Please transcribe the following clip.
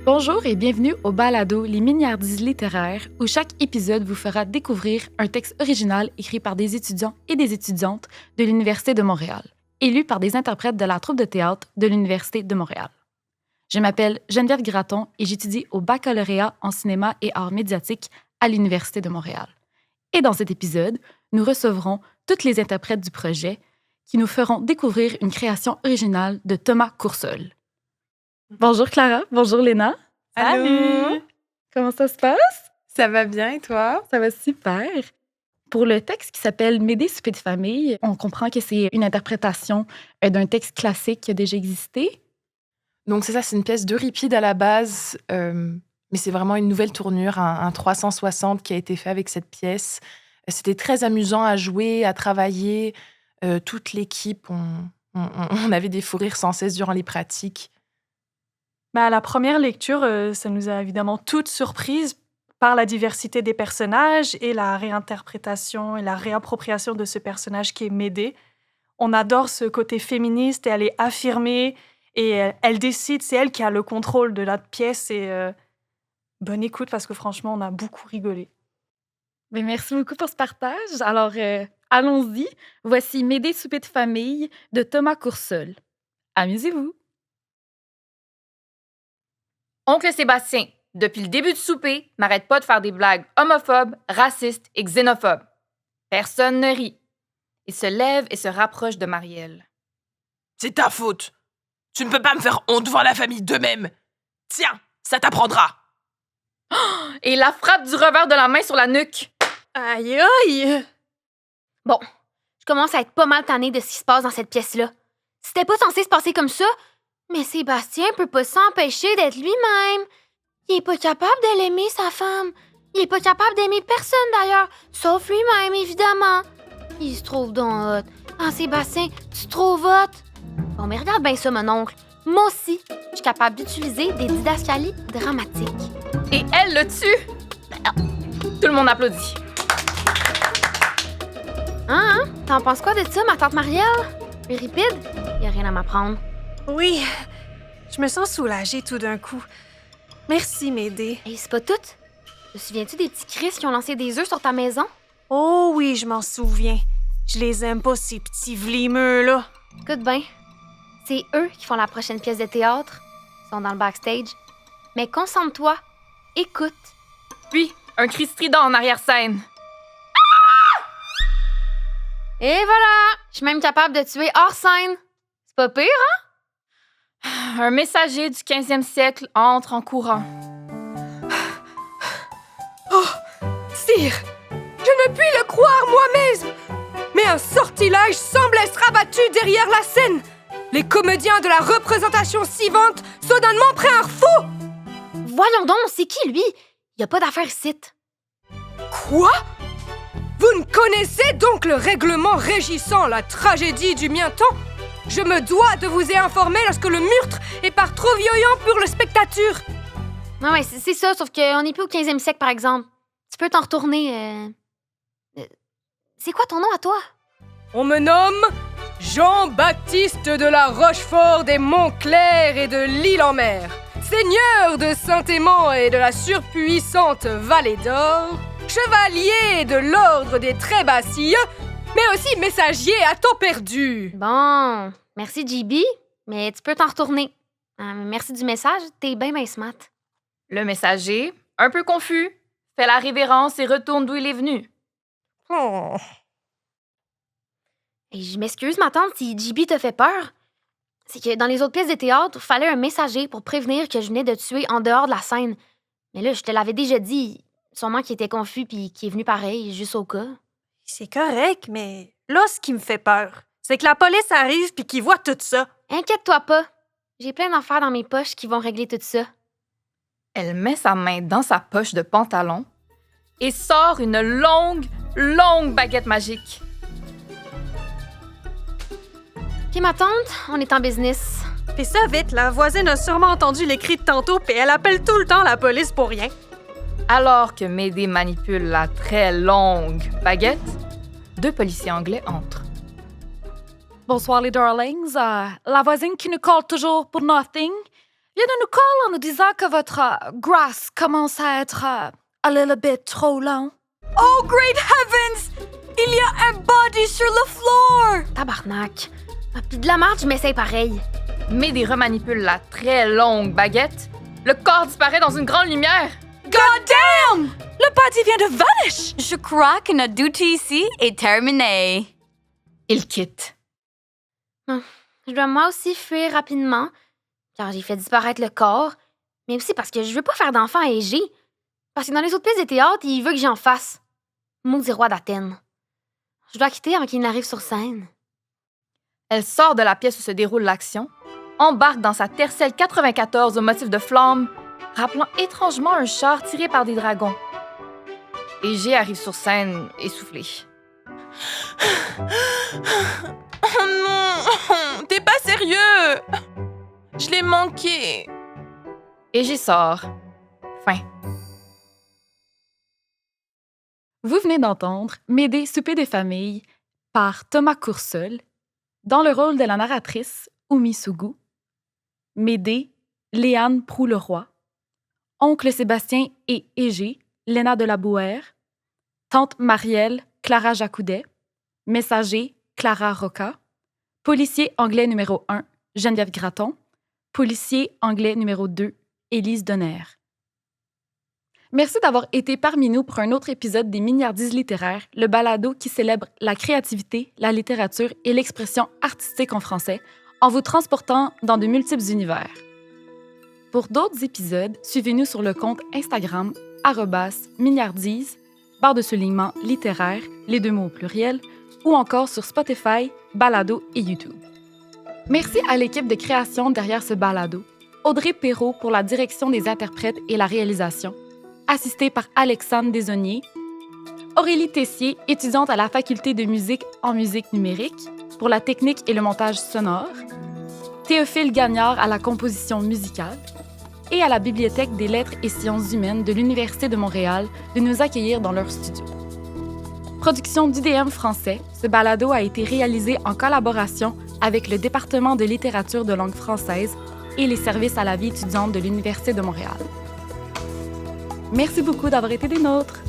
Bonjour et bienvenue au balado Les Mignardises littéraires, où chaque épisode vous fera découvrir un texte original écrit par des étudiants et des étudiantes de l'Université de Montréal, et lu par des interprètes de la troupe de théâtre de l'Université de Montréal. Je m'appelle Geneviève Gratton et j'étudie au baccalauréat en cinéma et arts médiatiques à l'Université de Montréal. Et dans cet épisode, nous recevrons toutes les interprètes du projet qui nous feront découvrir une création originale de Thomas Courseul. Bonjour Clara, bonjour Léna. Salut! Comment ça se passe? Ça va bien et toi? Ça va super. Pour le texte qui s'appelle Médée souper de famille, on comprend que c'est une interprétation d'un texte classique qui a déjà existé. Donc c'est ça, c'est une pièce d'Euripide à la base, mais c'est vraiment une nouvelle tournure, un 360 qui a été fait avec cette pièce. C'était très amusant à jouer, à travailler. Toute l'équipe, on avait des fous rires sans cesse durant les pratiques. À la première lecture, ça nous a évidemment toutes surprises par la diversité des personnages et la réinterprétation et la réappropriation de ce personnage qui est Médée. On adore ce côté féministe et elle est affirmée et elle décide, c'est elle qui a le contrôle de la pièce et bonne écoute parce que franchement, on a beaucoup rigolé. Mais merci beaucoup pour ce partage. Alors, allons-y. Voici Médée souper de famille de Thomas Courseul. Amusez-vous. Oncle Sébastien, depuis le début du souper, n'arrête pas de faire des blagues homophobes, racistes et xénophobes. Personne ne rit. Il se lève et se rapproche de Marielle. C'est ta faute. Tu ne peux pas me faire honte devant la famille d'eux-mêmes. Tiens, ça t'apprendra. Et il la frappe du revers de la main sur la nuque. Aïe aïe! Bon, je commence à être pas mal tannée de ce qui se passe dans cette pièce-là. C'était pas censé se passer comme ça, mais Sébastien peut pas s'empêcher d'être lui-même. Il est pas capable de l'aimer, sa femme. Il est pas capable d'aimer personne, d'ailleurs, sauf lui-même, évidemment. Il se trouve donc hot. Ah, Sébastien, tu te trouves hot? Bon, mais regarde bien ça, mon oncle. Moi aussi, je suis capable d'utiliser des didascalies dramatiques. Et elle le tue. Tout le monde applaudit. Hein? T'en penses quoi de ça, ma tante Marielle? Euripide? Y a rien à m'apprendre. Oui, je me sens soulagée tout d'un coup. Merci, Médée. Et c'est pas tout. Te souviens-tu des petits Chris qui ont lancé des œufs sur ta maison? Oh oui, je m'en souviens. Je les aime pas, ces petits vlimeux-là. Écoute bien, c'est eux qui font la prochaine pièce de théâtre. Ils sont dans le backstage. Mais concentre-toi, écoute. Puis, un cri strident en arrière-scène. Et voilà! Je suis même capable de tuer hors scène. C'est pas pire, hein? Un messager du 15e siècle entre en courant. Oh, sire, je ne puis le croire moi-même. Mais un sortilège semble être abattu derrière la scène. Les comédiens de la représentation suivante soudainement prennent un fou. Voyons donc, c'est qui, lui? Y a pas d'affaire ici. Quoi? Vous ne connaissez donc le règlement régissant la tragédie du mien-temps? Je me dois de vous y informer lorsque le meurtre est par trop violent pour le spectateur. Non, ouais, c'est ça, sauf qu'on n'est plus au 15e siècle, par exemple. Tu peux t'en retourner. C'est quoi ton nom à toi? On me nomme Jean-Baptiste de la Rochefort des Montclair et de l'Île-en-Mer, seigneur de Saint-Aimant et de la surpuissante Vallée d'Or, chevalier de l'ordre des Trébassilleux, mais aussi messager à temps perdu. Bon, merci JB, mais tu peux t'en retourner. Merci du message, t'es bien smart. Le messager, un peu confus, fait la révérence et retourne d'où il est venu. Oh. Et je m'excuse, ma tante, si JB te fait peur. C'est que dans les autres pièces de théâtre, il fallait un messager pour prévenir que je venais de tuer en dehors de la scène. Mais là, je te l'avais déjà dit. Sûrement qu'il était confus puis qu'il est venu pareil, juste au cas. C'est correct, mais là, ce qui me fait peur, c'est que la police arrive puis qu'ils voient tout ça. Inquiète-toi pas. J'ai plein d'affaires dans mes poches qui vont régler tout ça. Elle met sa main dans sa poche de pantalon et sort une longue baguette magique. OK, ma tante, on est en business. Fais ça vite, la voisine a sûrement entendu les cris de tantôt puis elle appelle tout le temps la police pour rien. Alors que Médée manipule la très longue baguette, 2 policiers anglais entrent. Bonsoir les darlings. La voisine qui nous colle toujours pour nothing. vient de nous call en nous disant que votre grass commence à être a little bit trop long. Oh, great heavens! Il y a un body sur le floor! Tabarnak. Ah, puis de la merde, je m'essaye pareil. Médée remanipule la très longue baguette. Le corps disparaît dans une grande lumière. God damn! Le body vient de vanish! Je crois que notre duty ici est terminée. Il quitte. Je dois moi aussi fuir rapidement, car j'ai fait disparaître le corps, mais aussi parce que je veux pas faire d'enfant à Égée. Parce que dans les autres pièces de théâtre, il veut que j'en fasse. Maudit roi d'Athènes. Je dois quitter avant qu'il n'arrive sur scène. Elle sort de la pièce où se déroule l'action, embarque dans sa Tercel 94 au motif de flamme, rappelant étrangement un char tiré par des dragons. Égée arrive sur scène essoufflée. Oh non! T'es pas sérieux! Je l'ai manqué! Égée sort. Fin. Vous venez d'entendre Médée souper de famille par Thomas Courseul, dans le rôle de la narratrice Oumi Sougou, Médée, Léane Proulx-Leroy, Oncle Sébastien et Égée, Léna de la Bouère, Tante Marielle, Clara Jacoudet, Messager, Clara Rocca, Policier anglais numéro 1, Geneviève Gratton, Policier anglais numéro 2, Élise Donner. Merci d'avoir été parmi nous pour un autre épisode des Mignardises littéraires, le balado qui célèbre la créativité, la littérature et l'expression artistique en français, en vous transportant dans de multiples univers. Pour d'autres épisodes, suivez-nous sur le compte Instagram @mignardise, /soulignement littéraire, les deux mots au pluriel, ou encore sur Spotify, Balado et YouTube. Merci à l'équipe de création derrière ce balado, Audrey Perrault pour la direction des interprètes et la réalisation, assistée par Alexandre Desauniers, Aurélie Tessier, étudiante à la faculté de musique en musique numérique, pour la technique et le montage sonore, Théophile Gagnard à la composition musicale, et à la Bibliothèque des lettres et sciences humaines de l'Université de Montréal de nous accueillir dans leur studio. Production d'UDM français, ce balado a été réalisé en collaboration avec le département de littérature de langue française et les services à la vie étudiante de l'Université de Montréal. Merci beaucoup d'avoir été des nôtres!